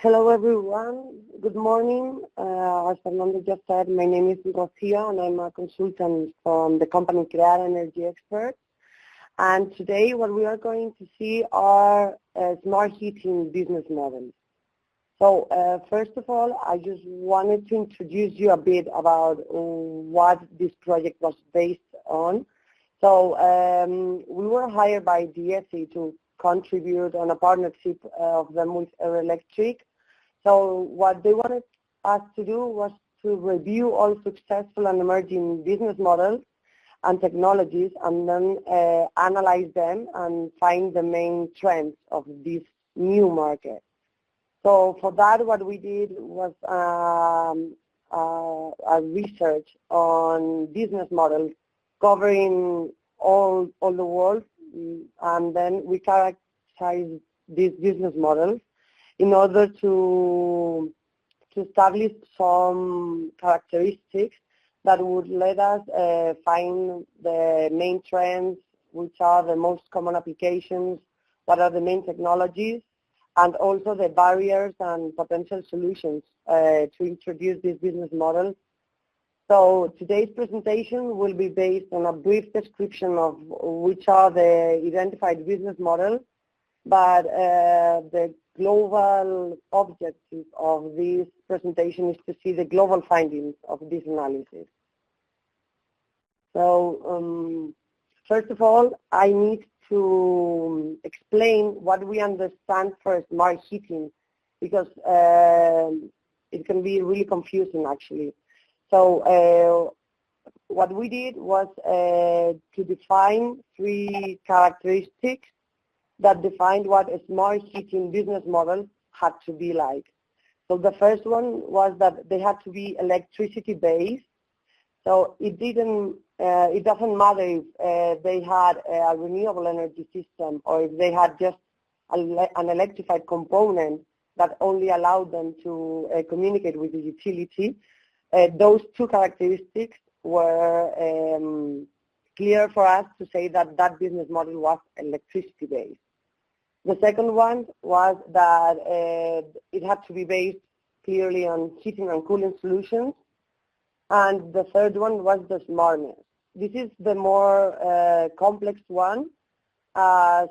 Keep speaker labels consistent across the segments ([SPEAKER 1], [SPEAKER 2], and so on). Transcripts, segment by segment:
[SPEAKER 1] Hello everyone, good morning. As Fernando just said, my name is Rocío and I'm a consultant from the company Crear Energy Experts. And today what we are going to see are smart heating business models. So first of all, I just wanted to introduce you a bit about what this project was based on. So we were hired by DSE to contribute on a partnership of them with Air Electric. So what they wanted us to do was to review all successful and emerging business models and technologies and then analyze them and find the main trends of this new market. So for that, what we did was a research on business models covering all the world, and then we characterize these business models in order to establish some characteristics that would let us find the main trends, which are the most common applications, what are the main technologies, and also the barriers and potential solutions to introduce these business models. So today's presentation will be based on a brief description of which are the identified business models, but the global objective of this presentation is to see the global findings of this analysis. So first of all, I need to explain what we understand for smart heating, because it can be really confusing actually. So what we did was to define three characteristics that defined what a smart heating business model had to be like. So the first one was that they had to be electricity based. So it doesn't matter if they had a renewable energy system or if they had just an electrified component that only allowed them to communicate with the utility. Those two characteristics were clear for us to say that that business model was electricity based. The second one was that it had to be based clearly on heating and cooling solutions. And the third one was the smartness. This is the more complex one, as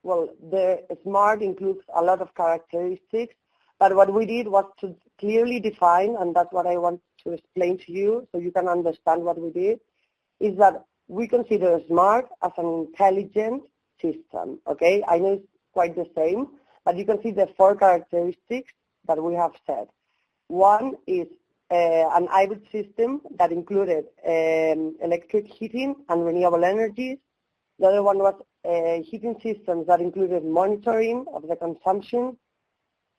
[SPEAKER 1] well, the smart includes a lot of characteristics, but what we did was to clearly define, and that's what I want to explain to you so you can understand what we did, is that we consider smart as an intelligent system, okay? I know it's quite the same, but you can see the four characteristics that we have said. One is an hybrid system that included electric heating and renewable energies. The other one was heating systems that included monitoring of the consumption.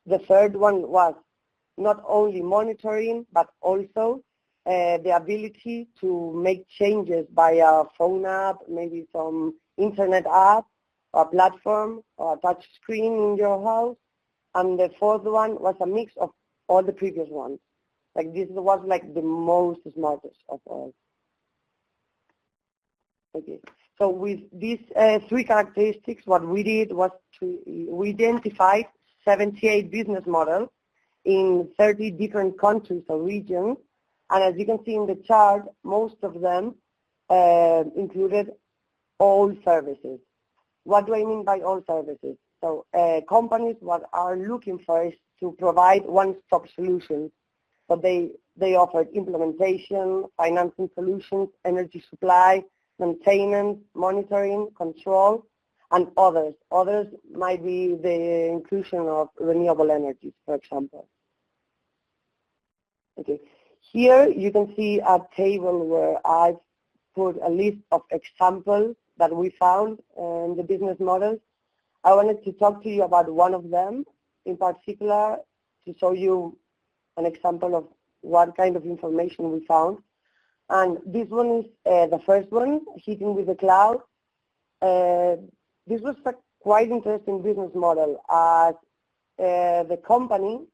[SPEAKER 1] The third one was not only monitoring, but also the ability to make changes via phone app, maybe some internet app, or platform, or a touch screen in your house. And the fourth one was a mix of all the previous ones. Like this was like the most smartest of all. Okay. So with these three characteristics, what we did was we identified 78 business models in 30 different countries or regions. And as you can see in the chart, most of them included all services. What do I mean by all services? So companies what are looking for is to provide one-stop solutions. So they offered implementation, financing solutions, energy supply, maintenance, monitoring, control, and others. Others might be the inclusion of renewable energies, for example. Okay. Here you can see a table where I've put a list of examples that we found in the business models. I wanted to talk to you about one of them in particular to show you an example of what kind of information we found. And this one is the first one, heating with the cloud. This was a quite interesting business model as the company,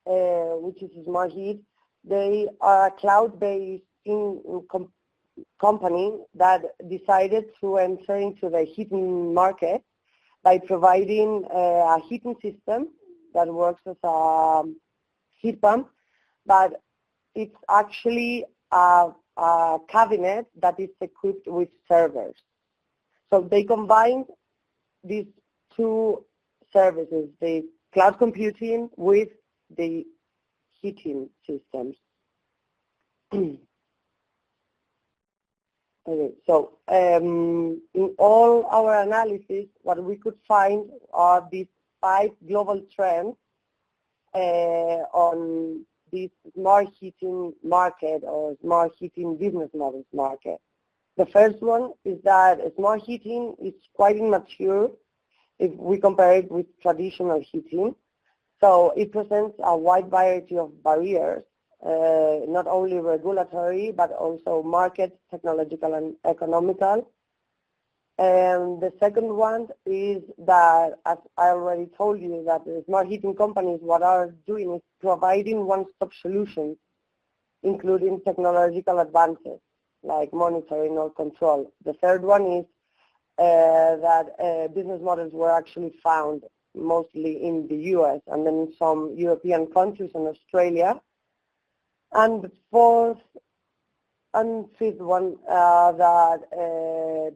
[SPEAKER 1] which is Smart Heat, they are a cloud-based company that decided to enter into the heating market by providing a heating system that works as a heat pump, but it's actually a cabinet that is equipped with servers. So they combine these two services, the cloud computing with the heating systems. Okay, so in all our analysis, what we could find are these 5 global trends on this smart heating market or smart heating business models market. The first one is that smart heating is quite immature if we compare it with traditional heating. So it presents a wide variety of barriers, not only regulatory, but also market, technological, and economical. And the second one is that, as I already told you, that the smart heating companies, what are doing is providing one-stop solutions, including technological advances, like monitoring or control. The third one is that business models were actually found mostly in the US and then in some European countries and Australia. And the fourth and fifth one, that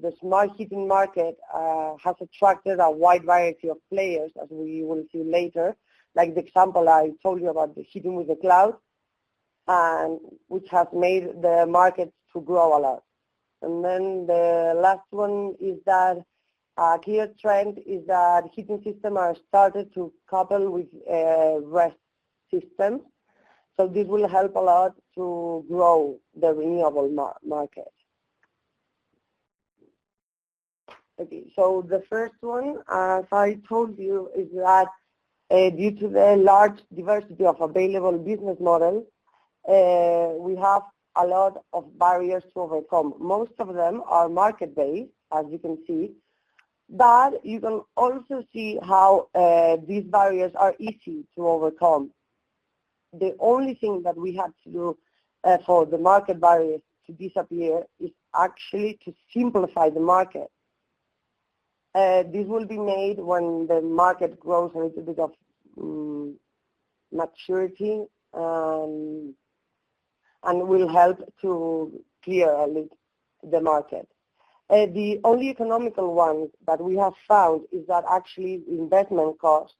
[SPEAKER 1] the smart heating market has attracted a wide variety of players, as we will see later, like the example I told you about the heating with the cloud, and which has made the market to grow a lot. And then the last one is that a clear trend is that heating systems are started to couple with REST systems. So this will help a lot to grow the renewable market. Okay, so the first one, as I told you, is that due to the large diversity of available business models, we have a lot of barriers to overcome. Most of them are market-based, as you can see, but you can also see how these barriers are easy to overcome. The only thing that we have to do for the market barriers to disappear is actually to simplify the market. This will be made when the market grows a little bit of maturity and will help to clear a little the market. The only economical one that we have found is that actually investment costs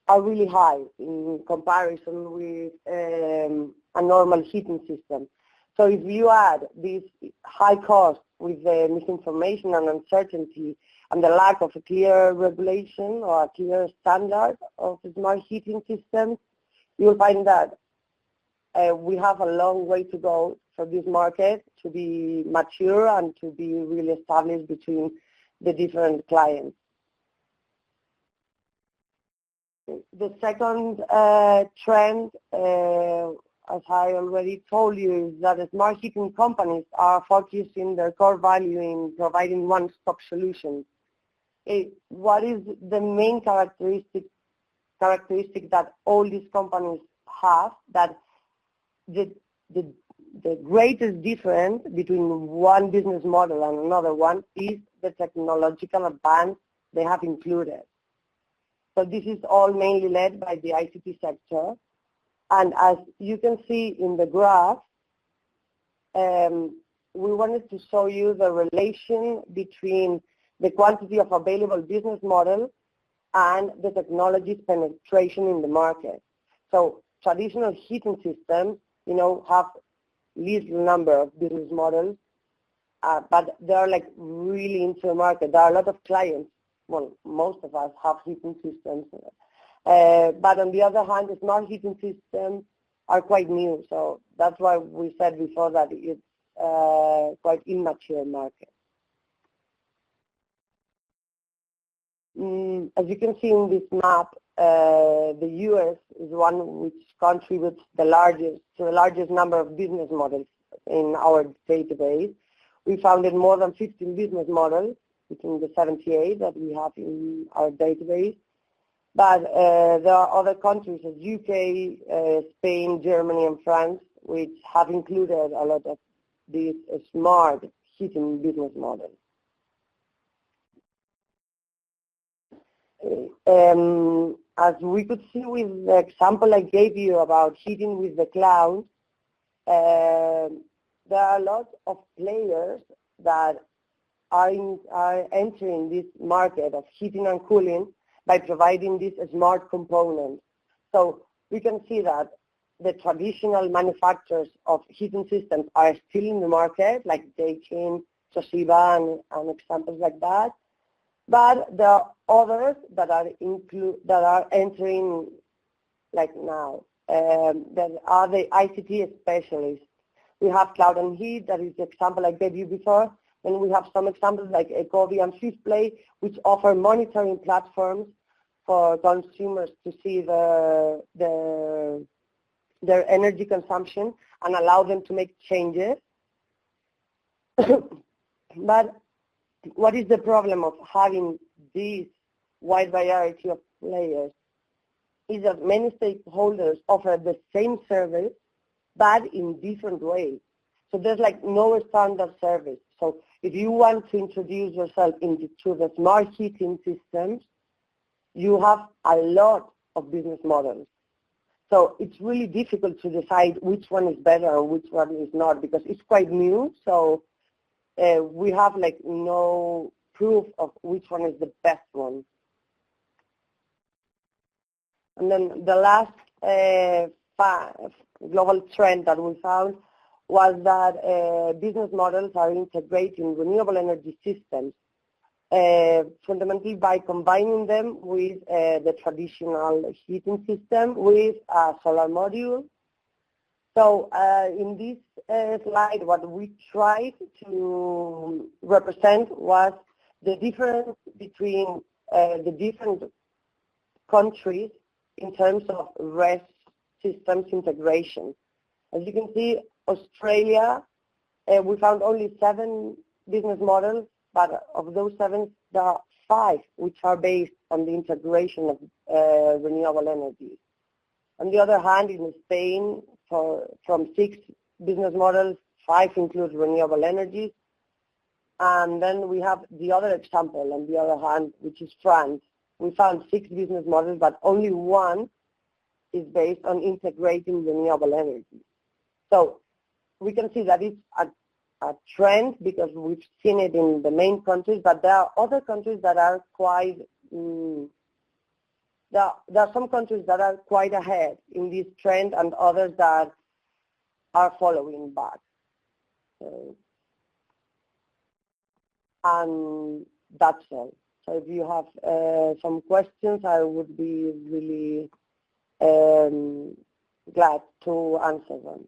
[SPEAKER 1] are really high in comparison with a normal heating system. So if you add this high cost with the misinformation and uncertainty and the lack of a clear regulation or a clear standard of smart heating systems, you'll find that we have a long way to go for this market to be mature and to be really established between the different clients. The second trend, as I already told you, is that smart heating companies are focusing their core value in providing one-stop solutions. What is the main characteristic that all these companies have? That the greatest difference between one business model and another one is the technological advance they have included. So this is all mainly led by the ICT sector. And as you can see in the graph, we wanted to show you the relation between the quantity of available business models and the technology's penetration in the market. So traditional heating systems, have little number of business models, but they're like really into the market. There are a lot of clients. Well, most of us have heating systems. But on the other hand, the smart heating systems are quite new. So that's why we said before that it's quite immature market. As you can see in this map, the U.S. is one which contributes to the largest number of business models in our database. We founded more than 15 business models between the 78 that we have in our database. But there are other countries as UK, Spain, Germany, and France, which have included a lot of these smart heating business models. Okay. As we could see with the example I gave you about heating with the cloud, there are a lot of players that are entering this market of heating and cooling by providing these smart components. So we can see that the traditional manufacturers of heating systems are still in the market, like Daikin, Toshiba, and examples like that. But there are others that are entering, like now. That are the ICT specialists. We have Cloud and Heat, that is the example I gave you before. And we have some examples like Ecobee and SwiftPlay, which offer monitoring platforms for consumers to see their energy consumption and allow them to make changes. But what is the problem of having this wide variety of players? Is that many stakeholders offer the same service, but in different ways. So there's like no standard service. So if you want to introduce yourself into the smart heating systems, you have a lot of business models. So it's really difficult to decide which one is better and which one is not, because it's quite new. So we have like no proof of which one is the best one. And then the last global trend that we found was that business models are integrating renewable energy systems, fundamentally by combining them with the traditional heating system with a solar module. So in this slide, what we tried to represent was the difference between the different countries in terms of RES systems integration. As you can see, Australia, we found only 7 business models, but of those 7, there are 5 which are based on the integration of renewable energy. On the other hand, in Spain, from 6 business models, 5 include renewable energies. And then we have the other example, on the other hand, which is France. We found 6 business models, but only 1 is based on integrating renewable energy. So we can see that it's a trend because we've seen it in the main countries, but there are other countries that are quite, there are some countries that are quite ahead in this trend and others that are following back. And that's all. So if you have some questions, I would be really glad to answer them.